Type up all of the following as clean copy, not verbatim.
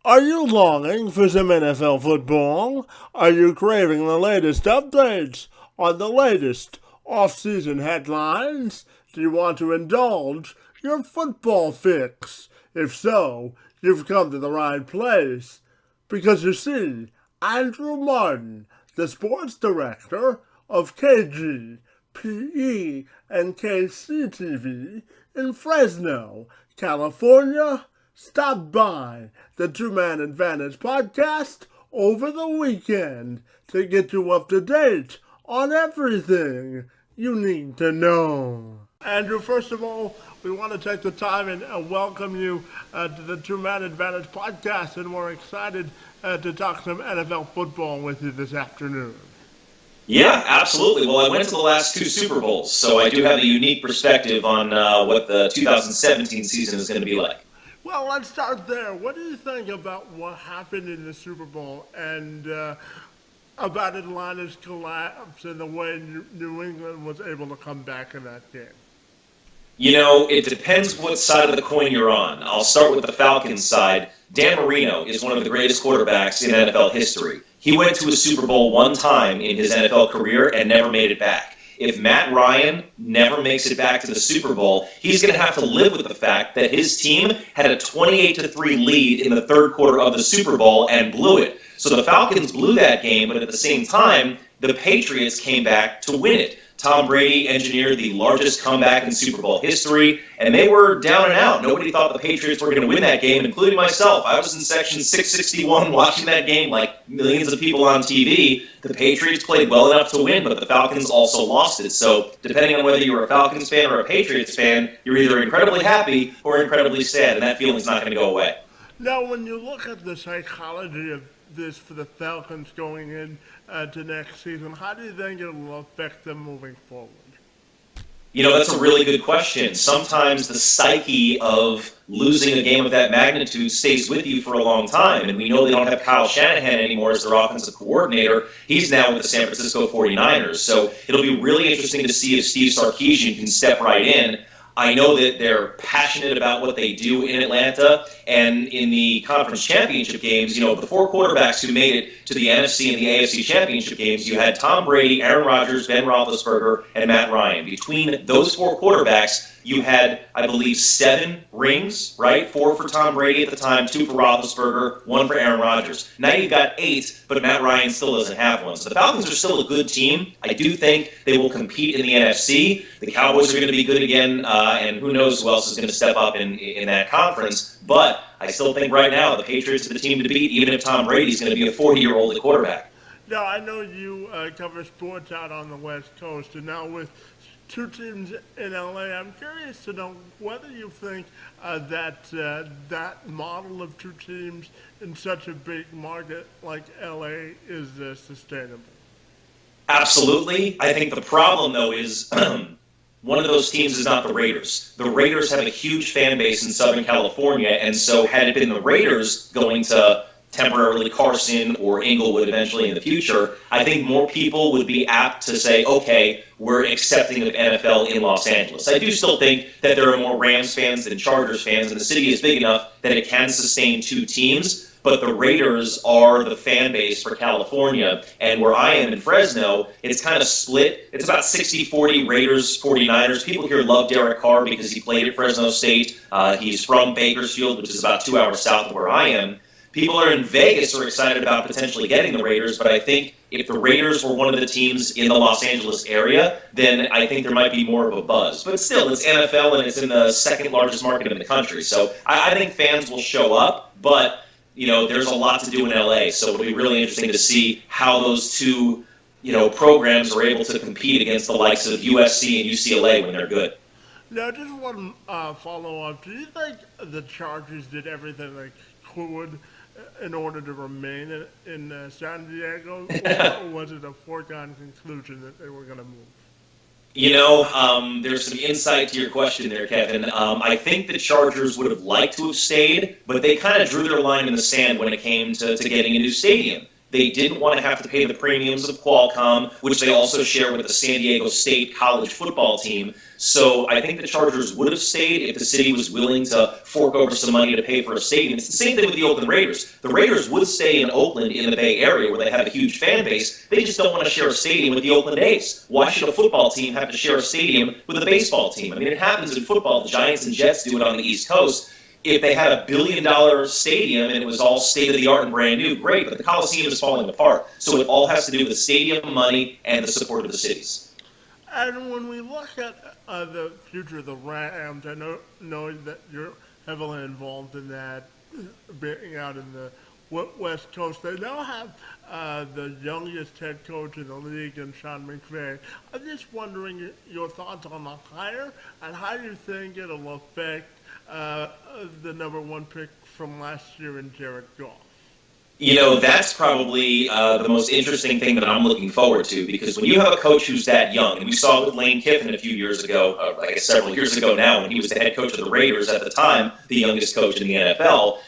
Are you longing for some NFL football? Are you craving the latest updates on the latest off-season headlines? Do you want to indulge your football fix? If so, you've come to the right place. Because you see, Andrew Marden, the sports director of KGPE and KSEE-TV in Fresno, California, stopped by the Two-Man Advantage podcast over the weekend to get you up to date on everything you need to know. Andrew, first of all, we want to take the time and welcome you to the Two-Man Advantage podcast, and we're excited to talk some NFL football with you this afternoon. Yeah, absolutely. Well, I went to the last two Super Bowls, so I do have a unique perspective on what the 2017 season is going to be like. Well, let's start there. What do you think about what happened in the Super Bowl and about Atlanta's collapse and the way New England was able to come back in that game? You know, it depends what side of the coin you're on. I'll start with the Falcons side. Dan Marino is one of the greatest quarterbacks in NFL history. He went to a Super Bowl one time in his NFL career and never made it back. If Matt Ryan never makes it back to the Super Bowl, he's going to have to live with the fact that his team had a 28-3 lead in the third quarter of the Super Bowl and blew it. So the Falcons blew that game, but at the same time, the Patriots came back to win it. Tom Brady engineered the largest comeback in Super Bowl history, and they were down and out. Nobody thought the Patriots were going to win that game, including myself. I was in section 661 watching that game like millions of people on TV. The Patriots played well enough to win, but the Falcons also lost it. So depending on whether you're a Falcons fan or a Patriots fan, you're either incredibly happy or incredibly sad, and that feeling's not going to go away. Now, when you look at the psychology of this for the Falcons going in to next season, how do you think it will affect them moving forward? You know, that's a really good question. Sometimes the psyche of losing a game of that magnitude stays with you for a long time, and we know they don't have Kyle Shanahan anymore as their offensive coordinator. He's now with the San Francisco 49ers, so it'll be really interesting to see if Steve Sarkisian can step right in. I know that they're passionate about what they do in Atlanta, and in the conference championship games, you know, the four quarterbacks who made it to the NFC and the AFC championship games, you had Tom Brady, Aaron Rodgers, Ben Roethlisberger, and Matt Ryan. Between those four quarterbacks, you had, I believe, 7 rings, right? 4 for Tom Brady at the time, 2 for Roethlisberger, 1 for Aaron Rodgers. Now you've got 8, but Matt Ryan still doesn't have one. So the Falcons are still a good team. I do think they will compete in the NFC. The Cowboys are going to be good again, and who knows who else is going to step up in that conference. But I still think right now the Patriots are the team to beat, even if Tom Brady's going to be a 40-year-old at quarterback. Now, I know you cover sports out on the West Coast, and now with 2 teams in LA, I'm curious to know whether you think that model of 2 teams in such a big market like LA is sustainable. Absolutely. I think the problem, though, is one of those teams is not the Raiders. The Raiders have a huge fan base in Southern California, and so had it been the Raiders going to temporarily Carson or Inglewood eventually in the future, I think more people would be apt to say, okay, we're accepting of NFL in Los Angeles. I do still think that there are more Rams fans than Chargers fans, and the city is big enough that it can sustain 2 teams, but the Raiders are the fan base for California, and where I am in Fresno, it's kind of split. It's about 60-40 Raiders, 49ers. People here love Derick Carr because he played at Fresno State. He's from Bakersfield, which is about 2 hours south of where I am. People are in Vegas are excited about potentially getting the Raiders, but I think if the Raiders were one of the teams in the Los Angeles area, then I think there might be more of a buzz. But still, it's NFL and it's in the second largest market in the country. So I think fans will show up, but you know, there's a lot to do in LA. So it'll be really interesting to see how those 2, you know, programs are able to compete against the likes of USC and UCLA when they're good. Now, just one follow-up. Do you think the Chargers did everything they could in order to remain in San Diego, or was it a foregone conclusion that they were going to move? You know, there's some insight to your question there, Kevin. I think the Chargers would have liked to have stayed, but they kind of drew their line in the sand when it came to getting a new stadium. They didn't want to have to pay the premiums of Qualcomm, which they also share with the San Diego State college football team. So I think the Chargers would have stayed if the city was willing to fork over some money to pay for a stadium. It's the same thing with the Oakland Raiders. The Raiders would stay in Oakland in the Bay Area where they have a huge fan base. They just don't want to share a stadium with the Oakland A's. Why should a football team have to share a stadium with a baseball team? I mean, it happens in football. The Giants and Jets do it on the East Coast. If they had $1 billion stadium and it was all state-of-the-art and brand new, great, but the Coliseum is falling apart. So it all has to do with the stadium, money, and the support of the cities. And when we look at the future of the Rams, I know that you're heavily involved in that, being out in the West Coast. They now have the youngest head coach in the league in Sean McVay. I'm just wondering your thoughts on the hire and how you think it'll affect the number one pick from last year in Derick Carr. You know, that's probably the most interesting thing that I'm looking forward to, because when you have a coach who's that young, and we saw it with Lane Kiffin a few years ago, I guess several years ago now, when he was the head coach of the Raiders at the time, the youngest coach in the NFL,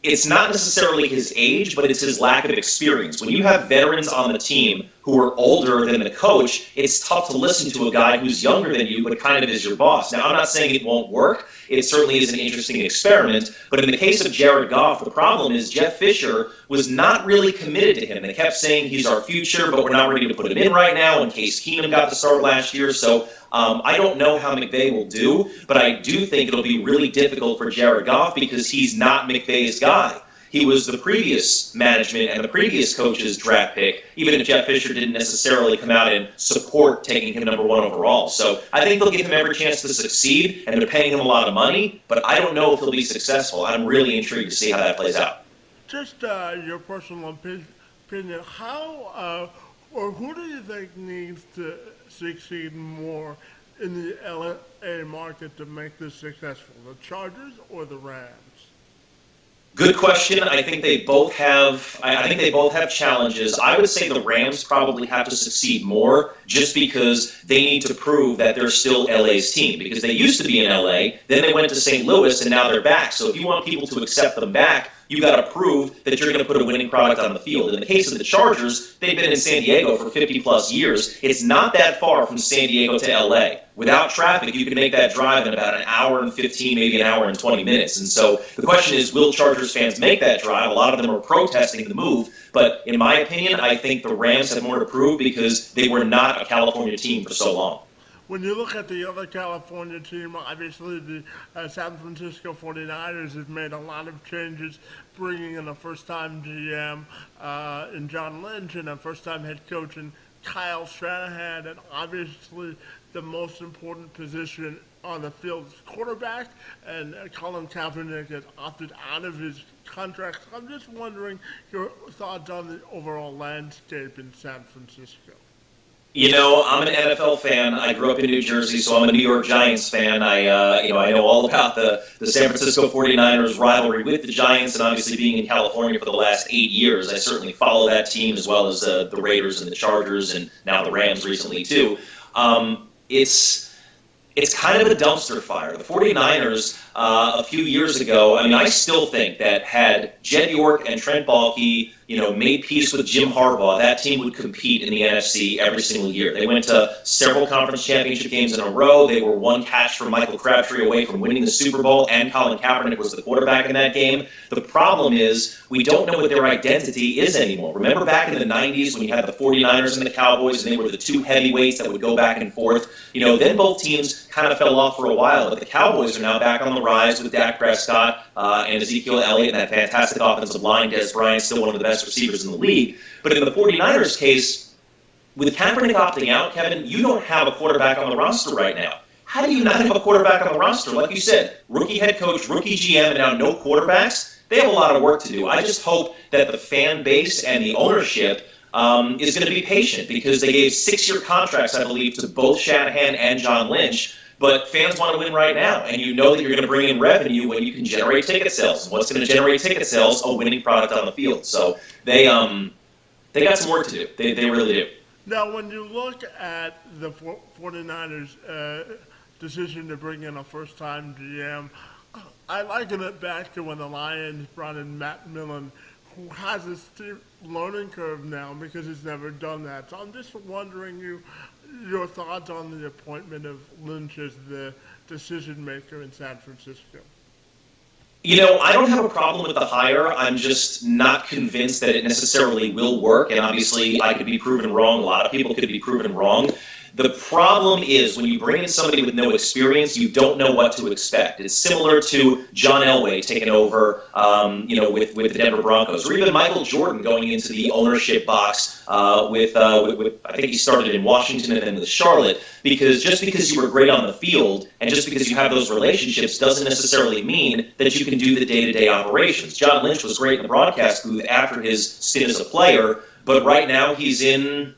it's not necessarily his age, but it's his lack of experience. When you have veterans on the team who are older than the coach, it's tough to listen to a guy who's younger than you, but kind of is your boss. Now, I'm not saying it won't work. It certainly is an interesting experiment. But in the case of Jared Goff, the problem is Jeff Fisher was not really committed to him. They kept saying he's our future, but we're not ready to put him in right now. And Case Keenum got the start last year. So I don't know how McVay will do, but I do think it'll be really difficult for Jared Goff because he's not McVay's guy. He was the previous management and the previous coach's draft pick, even if Jeff Fisher didn't necessarily come out and support taking him number one overall. So I think they'll give him every chance to succeed, and they're paying him a lot of money, but I don't know if he'll be successful. I'm really intrigued to see how that plays out. Just your personal opinion, how or who do you think needs to succeed more in the LA market to make this successful, the Chargers or the Rams? Good question. I think they both have. I think they both have challenges. I would say the Rams probably have to succeed more, just because they need to prove that they're still LA's team. Because they used to be in LA, then they went to St. Louis, and now they're back. So if you want people to accept them back, you got to prove that you're going to put a winning product on the field. In the case of the Chargers, they've been in San Diego for 50-plus years. It's not that far from San Diego to L.A. Without traffic, you can make that drive in about an hour and 15, maybe an hour and 20 minutes. And so the question is, will Chargers fans make that drive? A lot of them are protesting the move. But in my opinion, I think the Rams have more to prove because they were not a California team for so long. When you look at the other California team, obviously the San Francisco 49ers have made a lot of changes, bringing in a first-time GM in John Lynch and a first-time head coach in Kyle Shanahan, and obviously the most important position on the field is quarterback, and Collin Kaepernick has opted out of his contract. I'm just wondering your thoughts on the overall landscape in San Francisco. You know, I'm an NFL fan. I grew up in New Jersey, so I'm a New York Giants fan. I know all about the San Francisco 49ers rivalry with the Giants, and obviously being in California for the last 8 years, I certainly follow that team as well as the Raiders and the Chargers, and now the Rams recently too. It's kind of a dumpster fire. The 49ers, a few years ago, I mean, I still think that had Jed York and Trent Baalke, made peace with Jim Harbaugh, that team would compete in the NFC every single year. They went to several conference championship games in a row. They were one catch from Michael Crabtree away from winning the Super Bowl, and Collin Kaepernick was the quarterback in that game. The problem is we don't know what their identity is anymore. Remember back in the 90s when you had the 49ers and the Cowboys, and they were the two heavyweights that would go back and forth? Then both teams kind of fell off for a while, but the Cowboys are now back on the rise with Dak Prescott and Ezekiel Elliott and that fantastic offensive line. Des Bryant, still one of the best receivers in the league. But in the 49ers case, with Kaepernick opting out, Kevin, you don't have a quarterback on the roster right now. How do you not have a quarterback on the roster? Like you said, rookie head coach, rookie GM, and now no quarterbacks. They have a lot of work to do. I just hope that the fan base and the ownership is going to be patient, because they gave 6-year contracts, I believe, to both Shanahan and John Lynch. But fans want to win right now, and you know that you're going to bring in revenue when you can generate ticket sales. And what's going to generate ticket sales? A winning product on the field. So they got some work to do. They really do. Now, when you look at the 49ers' decision to bring in a first-time GM, I liken it back to when the Lions brought in Matt Millen, who has a steep learning curve now because he's never done that. So I'm just wondering your thoughts on the appointment of Lynch as the decision maker in San Francisco. I don't have a problem with the hire. I'm just not convinced that it necessarily will work. And obviously, I could be proven wrong. A lot of people could be proven wrong. The problem is when you bring in somebody with no experience, you don't know what to expect. It's similar to John Elway taking over, with the Denver Broncos, or even Michael Jordan going into the ownership box with I think he started in Washington and then with Charlotte. Because just because you were great on the field and just because you have those relationships doesn't necessarily mean that you can do the day-to-day operations. John Lynch was great in the broadcast booth after his stint as a player, but right now he's in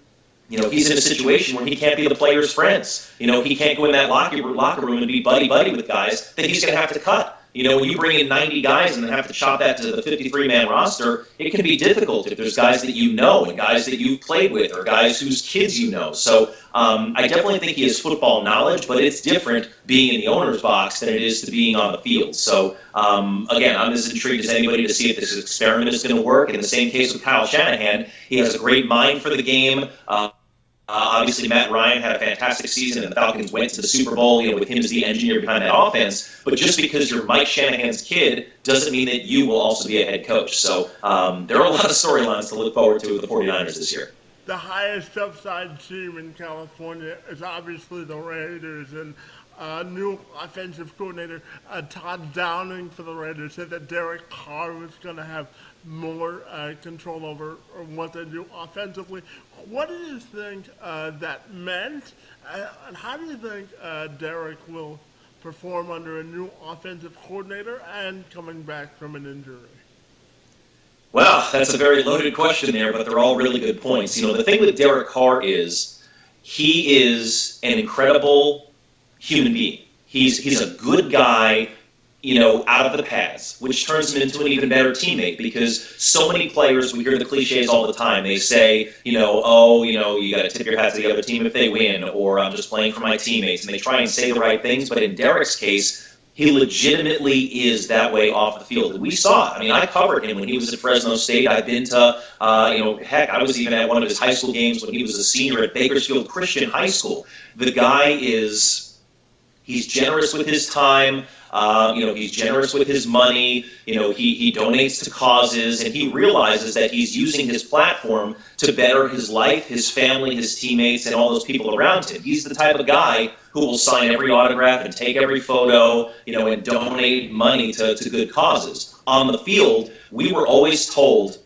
a situation where he can't be the players' friends. He can't go in that locker room and be buddy-buddy with guys that he's going to have to cut. When you bring in 90 guys and then have to chop that to the 53-man roster, it can be difficult if there's guys that you know and guys that you've played with or guys whose kids you know. So I definitely think he has football knowledge, but it's different being in the owner's box than it is to being on the field. So, again, I'm as intrigued as anybody to see if this experiment is going to work. In the same case with Kyle Shanahan, he has a great mind for the game. Obviously, Matt Ryan had a fantastic season, and the Falcons went to the Super Bowl, with him as the engineer behind that offense. But just because you're Mike Shanahan's kid doesn't mean that you will also be a head coach. So there are a lot of storylines to look forward to with the 49ers this year. The highest upside team in California is obviously the Raiders, and new offensive coordinator Todd Downing for the Raiders said that Derick Carr was going to have more control over what they do offensively. What do you think that meant, and how do you think Derick will perform under a new offensive coordinator and coming back from an injury? Well, that's a very loaded question there, but they're all really good points. The thing with Derick Carr is he is an incredible human being. He's a good guy, out of the pads, which turns him into an even better teammate because so many players, we hear the cliches all the time. They say, you got to tip your hat to the other team if they win, or I'm just playing for my teammates. And they try and say the right things, but in Derick's case, he legitimately is that way off the field. And we saw it. I covered him when he was at Fresno State. I've been to, I was even at one of his high school games when he was a senior at Bakersfield Christian High School. The guy he's generous with his time. He's generous with his money. He donates to causes, and he realizes that he's using his platform to better his life, his family, his teammates, and all those people around him. He's the type of guy who will sign every autograph and take every photo, and donate money to good causes. On the field, we were always told,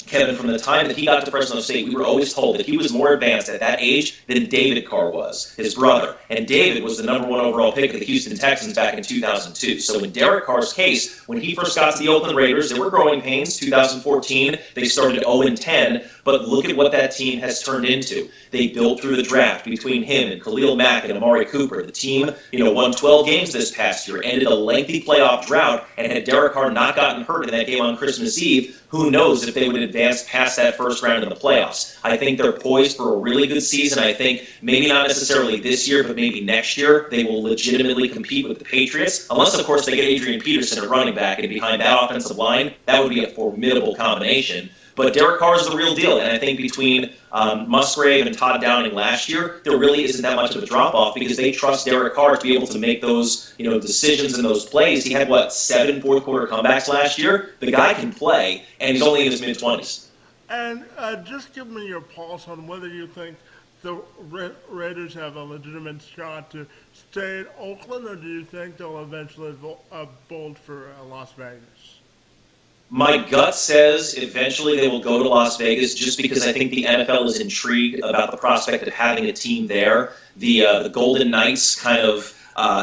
Kevin, from the time that he got to Fresno State, we were always told that he was more advanced at that age than David Carr was, his brother. And David was the number 1 overall pick of the Houston Texans back in 2002. So in Derick Carr's case, when he first got to the Oakland Raiders, there were growing pains. 2014, they started 0-10, but look at what that team has turned into. They built through the draft between him and Khalil Mack and Amari Cooper. The team, won 12 games this past year, ended a lengthy playoff drought, and had Derick Carr not gotten hurt in that game on Christmas Eve, who knows if they would advance past that first round in the playoffs. I think they're poised for a really good season. I think maybe not necessarily this year, but maybe next year they will legitimately compete with the Patriots, unless, of course, they get Adrian Peterson at running back, and behind that offensive line, that would be a formidable combination. But Derick Carr is the real deal, and I think between Musgrave and Todd Downing last year, there really isn't that much of a drop-off because they trust Derick Carr to be able to make those decisions and those plays. He had, 7 fourth-quarter comebacks last year? The guy can play, and he's only in his mid-20s. And just give me your pulse on whether you think the Raiders have a legitimate shot to stay at Oakland, or do you think they'll eventually bolt for Las Vegas? My gut says eventually they will go to Las Vegas just because I think the NFL is intrigued about the prospect of having a team there. The Golden Knights kind of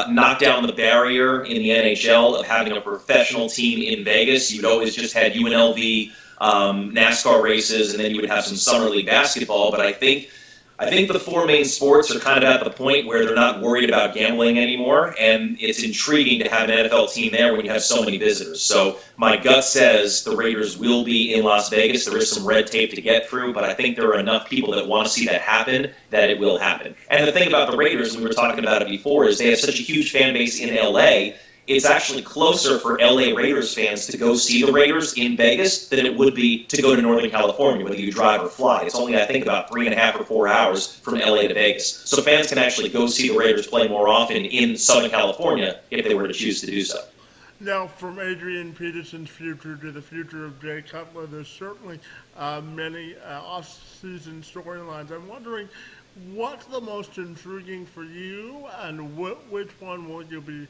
knocked down the barrier in the NHL of having a professional team in Vegas. You'd always just had UNLV NASCAR races, and then you would have some summer league basketball. But I think the 4 main sports are kind of at the point where they're not worried about gambling anymore, and it's intriguing to have an NFL team there when you have so many visitors. So my gut says the Raiders will be in Las Vegas. There is some red tape to get through, but I think there are enough people that want to see that happen that it will happen. And the thing about the Raiders, we were talking about it before, is they have such a huge fan base in LA, it's actually closer for LA Raiders fans to go see the Raiders in Vegas than it would be to go to Northern California, whether you drive or fly. It's only, I think, about 3.5 or 4 hours from LA to Vegas. So fans can actually go see the Raiders play more often in Southern California if they were to choose to do so. Now, from Adrian Peterson's future to the future of Jay Cutler, there's certainly many off-season storylines. I'm wondering, what's the most intriguing for you, and which one will you be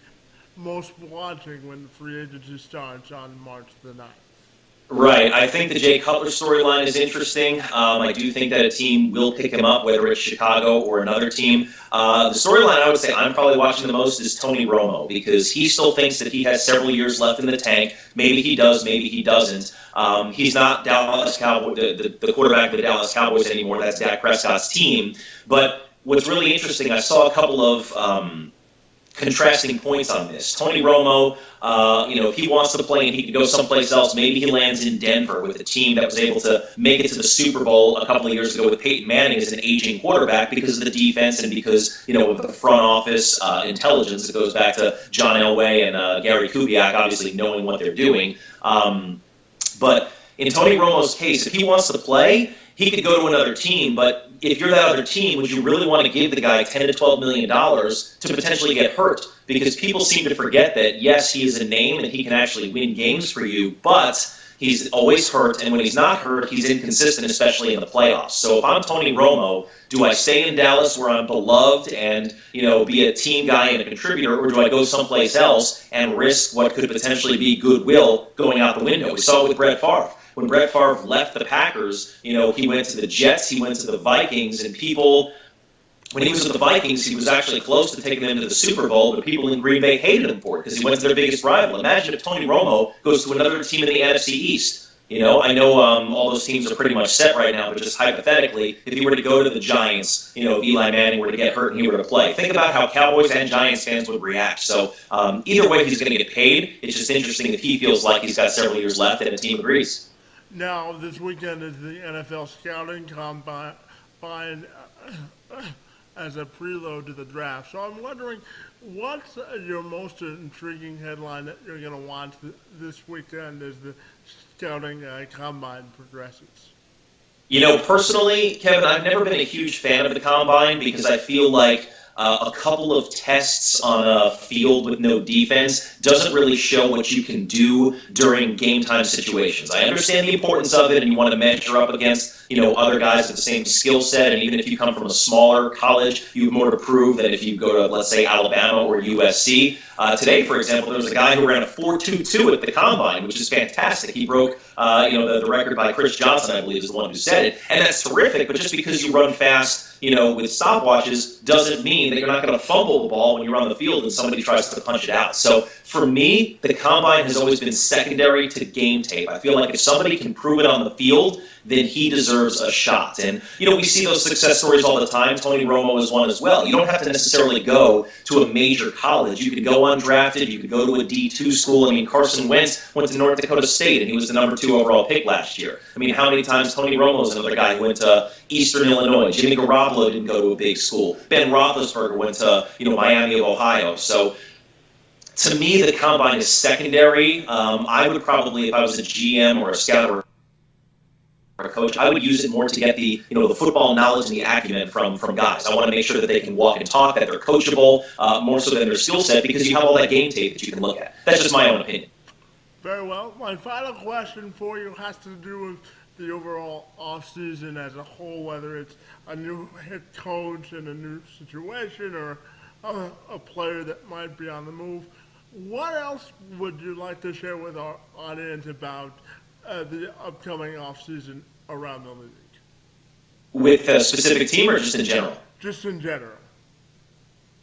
most watching when the free agency starts on March the 9th? Right. I think the Jay Cutler storyline is interesting. I do think that a team will pick him up, whether it's Chicago or another team. The storyline I would say I'm probably watching the most is Tony Romo, because he still thinks that he has several years left in the tank. Maybe he does, maybe he doesn't. He's not Dallas Cowboys, the quarterback of the Dallas Cowboys anymore. That's Dak Prescott's team. But what's really interesting, I saw a couple of contrasting points on this. Tony Romo, if he wants to play and he can go someplace else, maybe he lands in Denver with a team that was able to make it to the Super Bowl a couple of years ago with Peyton Manning as an aging quarterback because of the defense and because, of the front office intelligence. It goes back to John Elway and Gary Kubiak, obviously knowing what they're doing. But in Tony Romo's case, if he wants to play, he could go to another team, but if you're that other team, would you really want to give the guy $10 to $12 million to potentially get hurt? Because people seem to forget that, yes, he is a name and he can actually win games for you, but he's always hurt, and when he's not hurt, he's inconsistent, especially in the playoffs. So if I'm Tony Romo, do I stay in Dallas where I'm beloved and, be a team guy and a contributor, or do I go someplace else and risk what could potentially be goodwill going out the window? We saw it with Brett Favre. When Brett Favre left the Packers, he went to the Jets, he went to the Vikings, and people, when he was with the Vikings, he was actually close to taking them to the Super Bowl, but people in Green Bay hated him for it because he went to their biggest rival. Imagine if Tony Romo goes to another team in the NFC East. I know all those teams are pretty much set right now, but just hypothetically, if he were to go to the Giants, Eli Manning were to get hurt and he were to play, think about how Cowboys and Giants fans would react. So either way, he's going to get paid. It's just interesting that he feels like he's got several years left and the team agrees. Now, this weekend is the NFL Scouting Combine as a preload to the draft. So I'm wondering, what's your most intriguing headline that you're going to watch this weekend as the Scouting Combine progresses? Personally, Kevin, I've never been a huge fan of the Combine because I feel like a couple of tests on a field with no defense doesn't really show what you can do during game time situations. I understand the importance of it, and you want to measure up against other guys with the same skill set, and even if you come from a smaller college, you have more to prove than if you go to, let's say, Alabama or USC. Today, for example, there was a guy who ran a 4.22 at the Combine, which is fantastic. He broke the record by Chris Johnson, I believe, is the one who said it, and that's terrific, but just because you run fast with stopwatches doesn't mean that you're not going to fumble the ball when you're on the field and somebody tries to punch it out. So for me, the Combine has always been secondary to game tape. I feel like if somebody can prove it on the field, then he deserves a shot. And, we see those success stories all the time. Tony Romo is one as well. You don't have to necessarily go to a major college. You could go undrafted. You could go to a D2 school. Carson Wentz went to North Dakota State, and he was the number 2 overall pick last year. How many times Tony Romo is another guy who went to Eastern Illinois. Jimmy Garoppolo didn't go to a big school. Ben Roethlisberger went to, Miami of Ohio. So to me, the Combine is secondary. I would probably, if I was a GM or a scout or a coach, I would use it more to get the the football knowledge and the acumen from guys. I want to make sure that they can walk and talk, that they're coachable, more so than their skill set, because you have all that game tape that you can look at. That's just my own opinion. Very well. My final question for you has to do with the overall offseason as a whole, whether it's a new head coach in a new situation or a player that might be on the move. What else would you like to share with our audience about the upcoming offseason around the league? With a specific team or just in general? Just in general.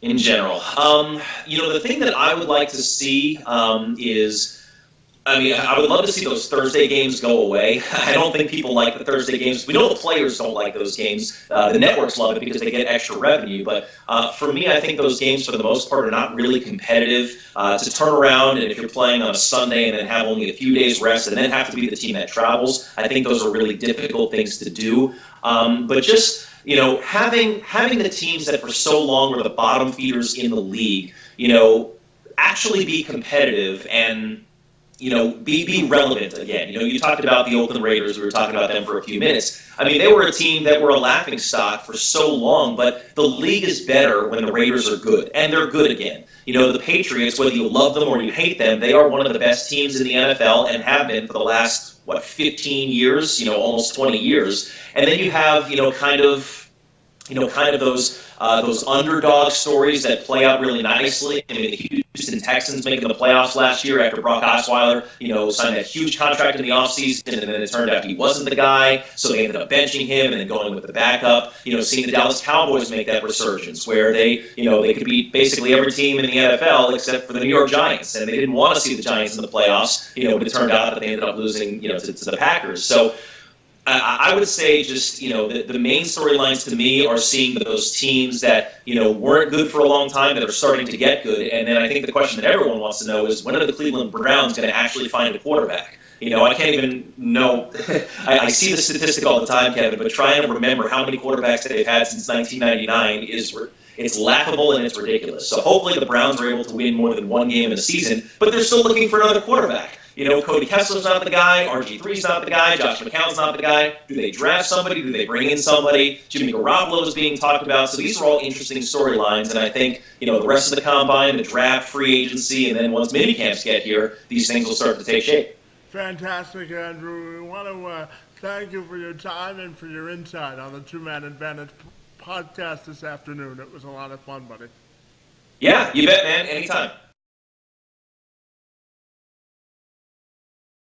In general. The thing that I would like to see is, I would love to see those Thursday games go away. I don't think people like the Thursday games. We know the players don't like those games. The networks love it because they get extra revenue. But for me, I think those games, for the most part, are not really competitive. To turn around, and if you're playing on a Sunday and then have only a few days rest and then have to be the team that travels, I think those are really difficult things to do. But just, having the teams that for so long were the bottom feeders in the league, actually be competitive and, be relevant again. You talked about the Oakland Raiders. We were talking about them for a few minutes. I mean, they were a team that were a laughing stock for so long, but the league is better when the Raiders are good, and they're good again. The Patriots, whether you love them or you hate them, they are one of the best teams in the NFL and have been for the last, 15 years, almost 20 years. And then you have, kind of those underdog stories that play out really nicely. I mean, the Houston Texans making the playoffs last year after Brock Osweiler, signed that huge contract in the offseason, and then it turned out he wasn't the guy, so they ended up benching him and then going with the backup. Seeing the Dallas Cowboys make that resurgence where they could beat basically every team in the NFL except for the New York Giants, and they didn't want to see the Giants in the playoffs, but it turned out that they ended up losing, to the Packers. So I would say just, the main storylines to me are seeing those teams that, weren't good for a long time that are starting to get good. And then I think the question that everyone wants to know is when are the Cleveland Browns going to actually find a quarterback? I can't even know. I see the statistic all the time, Kevin, but trying to remember how many quarterbacks they've had since 1999 it's laughable and it's ridiculous. So hopefully the Browns are able to win more than one game in a season, but they're still looking for another quarterback. Cody Kessler's not the guy, RG3's not the guy, Josh McCown's not the guy. Do they draft somebody? Do they bring in somebody? Jimmy Garoppolo is being talked about. So these are all interesting storylines, and I think, the rest of the combine, the draft, free agency, and then once minicamps get here, these things will start to take shape. Fantastic, Andrew. We want to thank you for your time and for your insight on the Two-Man Advantage podcast this afternoon. It was a lot of fun, buddy. Yeah, you bet, man. Anytime.